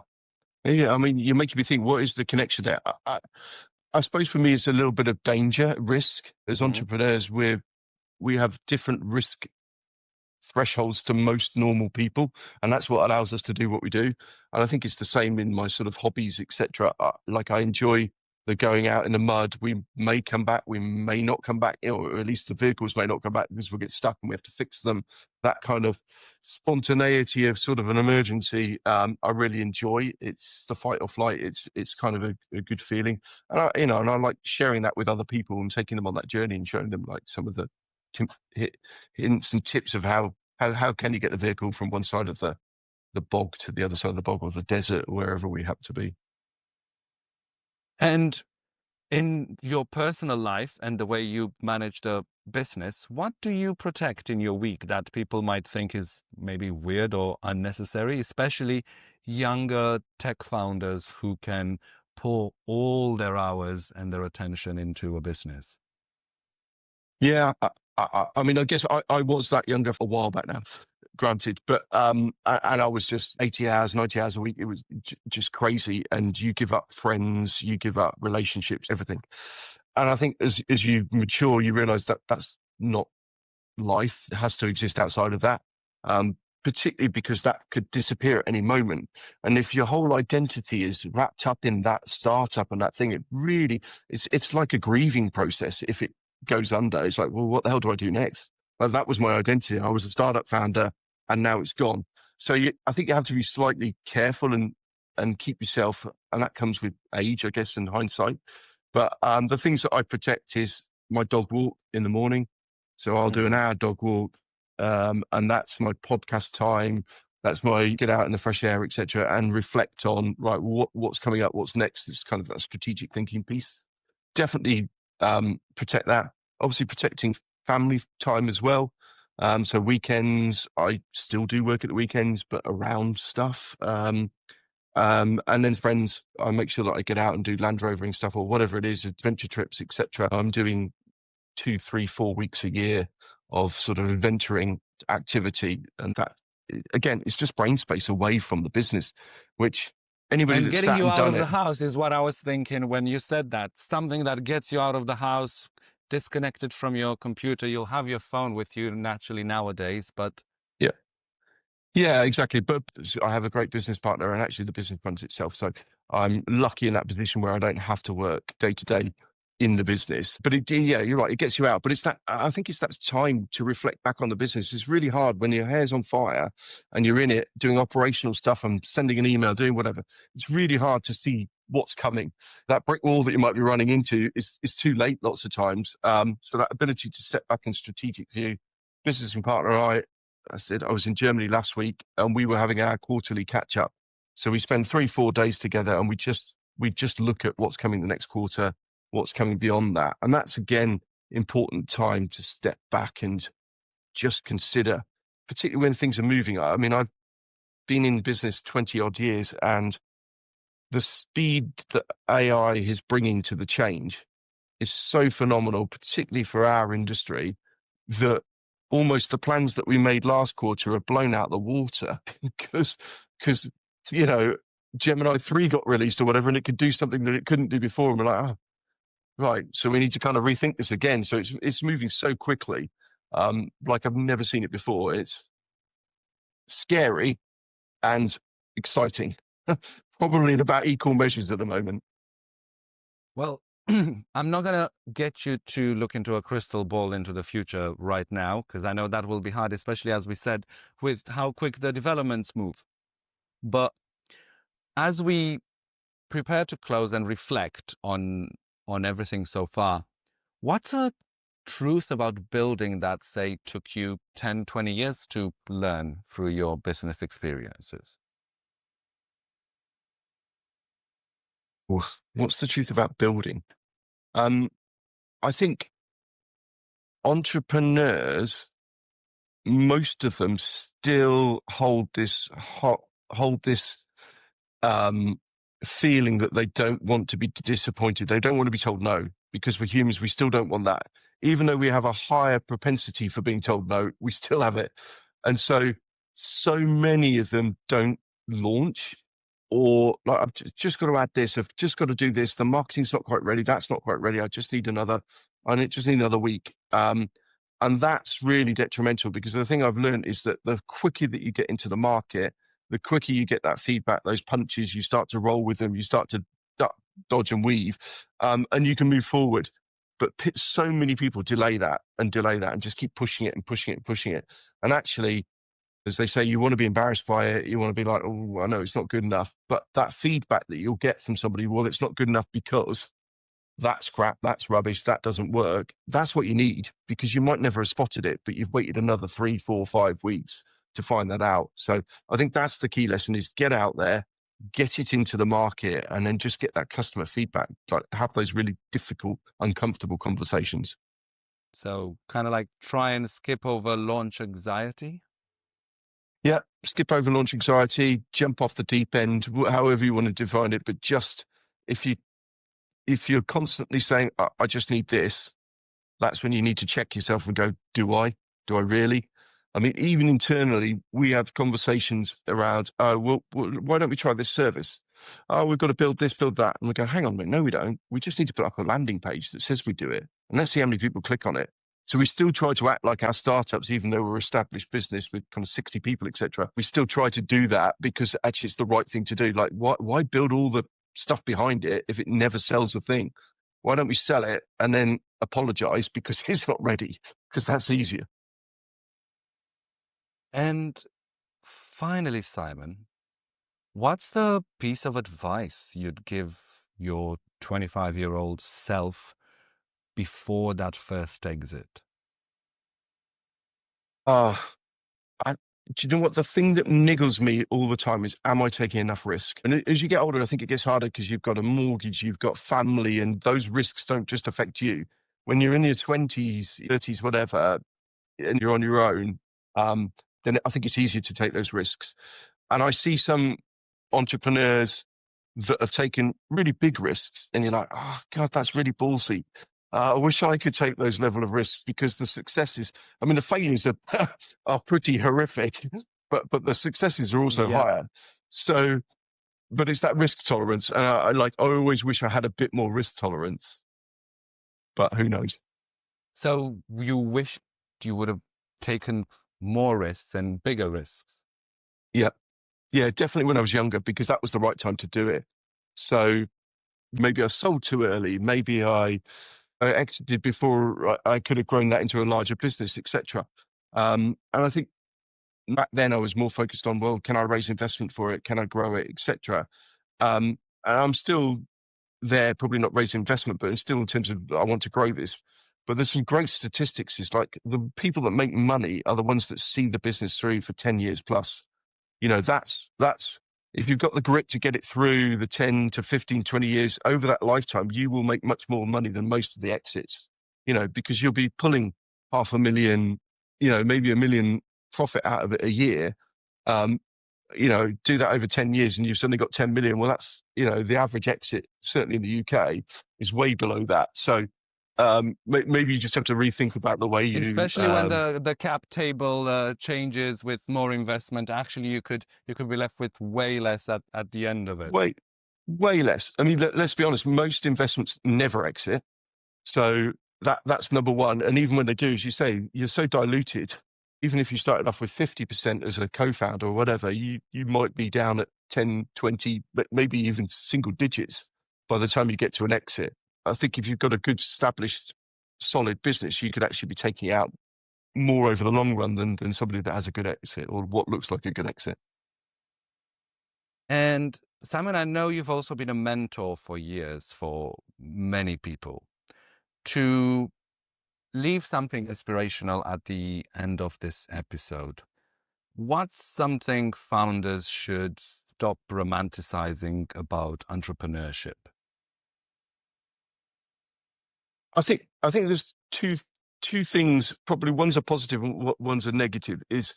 Yeah. I mean, you're making me think, what is the connection there? I suppose for me, it's a little bit of danger, risk. As entrepreneurs, we have different risk thresholds to most normal people, and that's what allows us to do what we do. And I think it's the same in my sort of hobbies, etc. Like, I enjoy the going out in the mud. We may come back, we may not come back, or at least the vehicles may not come back because we'll get stuck and we have to fix them. That kind of spontaneity of sort of an emergency, I really enjoy. It's the fight or flight. It's kind of a good feeling, and I like sharing that with other people and taking them on that journey and showing them like some of the hints and tips of how can you get the vehicle from one side of the bog to the other side of the bog, or the desert, or wherever we happen to be. And in your personal life and the way you manage the business, what do you protect in your week that people might think is maybe weird or unnecessary, especially younger tech founders who can pour all their hours and their attention into a business? Yeah, I mean, I guess I was that younger a while back now, granted, but and I was just 80 hours, 90 hours a week. It was just crazy, and you give up friends, you give up relationships, everything. And I think as you mature, you realize that that's not life. It has to exist outside of that, particularly because that could disappear at any moment. And if your whole identity is wrapped up in that startup and that thing, it's like a grieving process. If it goes under, it's like, well, what the hell do I do next? Well, that was my identity. I was a startup founder, and now it's gone. So I think you have to be slightly careful and keep yourself, and that comes with age, I guess, and hindsight. But the things that I protect is my dog walk in the morning. So I'll do an hour dog walk, and that's my podcast time. That's my get out in the fresh air, etc., and reflect on what's coming up, what's next. It's kind of that strategic thinking piece. Definitely protect that. Obviously, protecting family time as well. So weekends, I still do work at the weekends, but around stuff. And then friends, I make sure that I get out and do Land Rovering stuff or whatever it is, adventure trips, etc. I'm doing 2, 3, 4 weeks a year of sort of adventuring activity. And that, again, it's just brain space away from the business, which anybody And that's getting sat you and out done of the it. house is what I was thinking when you said that. Something that gets you out of the house, disconnected from your computer. You'll have your phone with you naturally nowadays, but Yeah. Yeah, exactly. But I have a great business partner, and actually the business runs itself. So I'm lucky in that position where I don't have to work day to day in the business. But yeah, you're right. It gets you out. But I think it's that time to reflect back on the business. It's really hard when your hair's on fire and you're in it doing operational stuff and sending an email, doing whatever. It's really hard to see what's coming. That brick wall that you might be running into is too late lots of times. So that ability to step back in strategic view, business and partner, I said I was in Germany last week and we were having our quarterly catch up. So we spend 3-4 days together and we just look at what's coming the next quarter, what's coming beyond that. And that's, again, important time to step back and just consider, particularly when things are moving. I mean, I've been in business 20 odd years, and the speed that AI is bringing to the change is so phenomenal, particularly for our industry, that almost the plans that we made last quarter are blown out the water because Gemini 3 got released or whatever, and it could do something that it couldn't do before. And we're like, oh, right. So we need to kind of rethink this again. So it's moving so quickly, like I've never seen it before. It's scary and exciting, probably in about equal measures at the moment. well, I'm not going to get you to look into a crystal ball into the future right now, because I know that will be hard, especially as we said, with how quick the developments move. But as we prepare to close and reflect on everything so far, what's a truth about building that, say, took you 10, 20 years to learn through your business experiences? What's the truth about building? I think entrepreneurs, most of them still hold this um, feeling that they don't want to be disappointed. They don't want to be told no, because for humans, we still don't want that. Even though we have a higher propensity for being told no, we still have it. And so many of them don't launch, or like, I've just got to add this, I've just got to do this. The marketing's not quite ready. That's not quite ready. I just need another week. And that's really detrimental, because the thing I've learned is that the quicker that you get into the market, the quicker you get that feedback, those punches, you start to roll with them, you start to dodge and weave, and you can move forward. But so many people delay that and just keep pushing it and pushing it and pushing it. And actually, as they say, you want to be embarrassed by it. You want to be like, oh, I know it's not good enough. But that feedback that you'll get from somebody, well, it's not good enough because that's crap, that's rubbish, that doesn't work. That's what you need, because you might never have spotted it, but you've waited another 3, 4, 5 weeks to find that out. So I think that's the key lesson: is get out there, get it into the market, and then just get that customer feedback. Like, have those really difficult, uncomfortable conversations. So kind of like try and skip over launch anxiety. Yeah, skip over launch anxiety, jump off the deep end, however you want to define it. But just if you're constantly saying, I just need this, that's when you need to check yourself and go, do I really? I mean, even internally, we have conversations around, well, why don't we try this service? Oh, we've got to build this, build that. And we go, hang on a minute. No, we don't. We just need to put up a landing page that says we do it. And let's see how many people click on it. So we still try to act like our startups, even though we're established business with kind of 60 people, etc. We still try to do that because actually it's the right thing to do. Like, why build all the stuff behind it if it never sells a thing? Why don't we sell it and then apologize because it's not ready? Because that's easier. And finally, Simon, what's the piece of advice you'd give your 25-year-old self before that first exit? Uh, I, do you know what? The thing that niggles me all the time is, am I taking enough risk? And as you get older, I think it gets harder because you've got a mortgage, you've got family, and those risks don't just affect you. When you're in your 20s, 30s, whatever, and you're on your own, then I think it's easier to take those risks. And I see some entrepreneurs that have taken really big risks, and you're like, oh God, that's really ballsy. I wish I could take those level of risks, because the successes, I mean, the failures are are pretty horrific, but the successes are also Yeah. higher. So, but it's that risk tolerance. I always wish I had a bit more risk tolerance, but who knows? So you wished you would have taken more risks and bigger risks. Yeah, yeah, definitely when I was younger, because that was the right time to do it. So maybe I sold too early. Maybe I exited before I could have grown that into a larger business, etc. And I think back then I was more focused on, well, can I raise investment for it? Can I grow it, etc. And I'm still there, probably not raising investment, but still in terms of, I want to grow this. But there's some great statistics. It's like the people that make money are the ones that see the business through for 10 years plus. You know, that's if you've got the grit to get it through the 10 to 15, 20 years over that lifetime, you will make much more money than most of the exits, because you'll be pulling 500,000, maybe 1 million profit out of it a year. Um, do that over 10 years and you've suddenly got 10 million. Well, that's, the average exit, certainly in the UK, is way below that. So maybe you just have to rethink about the way you, Especially when the cap table changes with more investment, actually you could be left with way less at the end of it. way less. I mean, let's be honest, most investments never exit. So that's number one. And even when they do, as you say, you're so diluted. Even if you started off with 50% as a co-founder or whatever, you might be down at 10, 20, but maybe even single digits by the time you get to an exit. I think if you've got a good established, solid business, you could actually be taking out more over the long run than somebody that has a good exit, or what looks like a good exit. And Simon, I know you've also been a mentor for years for many people. To leave something inspirational at the end of this episode. What's something founders should stop romanticizing about entrepreneurship? I think there's two things. Probably one's a positive and one's a negative. Is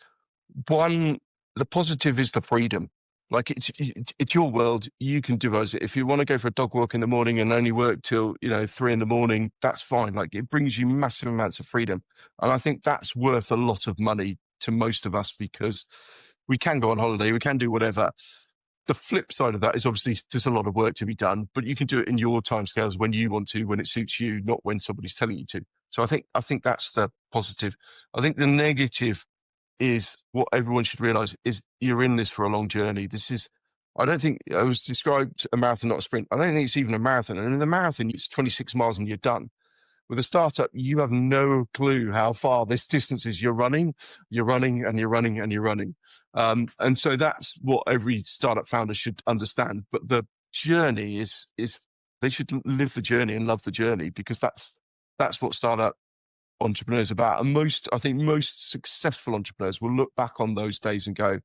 one, the positive is the freedom. Like it's your world. You can devise it. If you want to go for a dog walk in the morning and only work till 3 a.m, that's fine. Like it brings you massive amounts of freedom, and I think that's worth a lot of money to most of us because we can go on holiday, we can do whatever. The flip side of that is obviously there's a lot of work to be done, but you can do it in your timescales when you want to, when it suits you, not when somebody's telling you to. So I think that's the positive. I think the negative is what everyone should realize is you're in this for a long journey. I don't think I was described a marathon, not a sprint. I don't think it's even a marathon. And in the marathon, it's 26 miles and you're done. With a startup, you have no clue how far this distance is. You're running and you're running and you're running. And so that's what every startup founder should understand. But the journey is they should live the journey and love the journey, because that's what startup entrepreneurs about. And I think most successful entrepreneurs will look back on those days and go,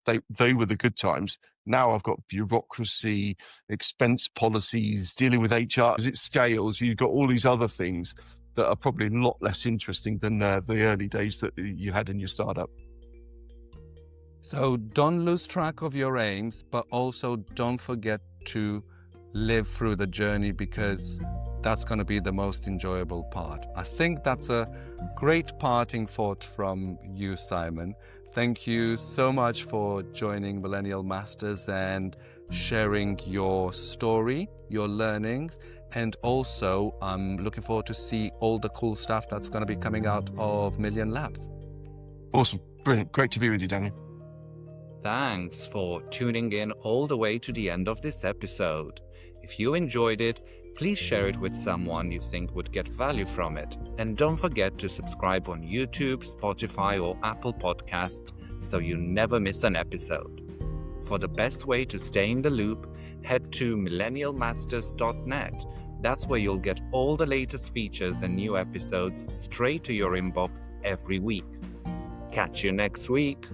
they were the good times. Now I've got bureaucracy, expense policies, dealing with HR as it scales. You've got all these other things that are probably a lot less interesting than the early days that you had in your startup. So don't lose track of your aims, but also don't forget to live through the journey, because that's going to be the most enjoyable part. I think that's a great parting thought from you, Simon. Thank you so much for joining Millennial Masters and sharing your story, your learnings, and also I'm looking forward to see all the cool stuff that's going to be coming out of Million Labs. Awesome. Brilliant. Great to be with you, Daniel. Thanks for tuning in all the way to the end of this episode. If you enjoyed it, please share it with someone you think would get value from it. And don't forget to subscribe on YouTube, Spotify, or Apple Podcast so you never miss an episode. For the best way to stay in the loop, head to millennialmasters.net. That's where you'll get all the latest features and new episodes straight to your inbox every week. Catch you next week.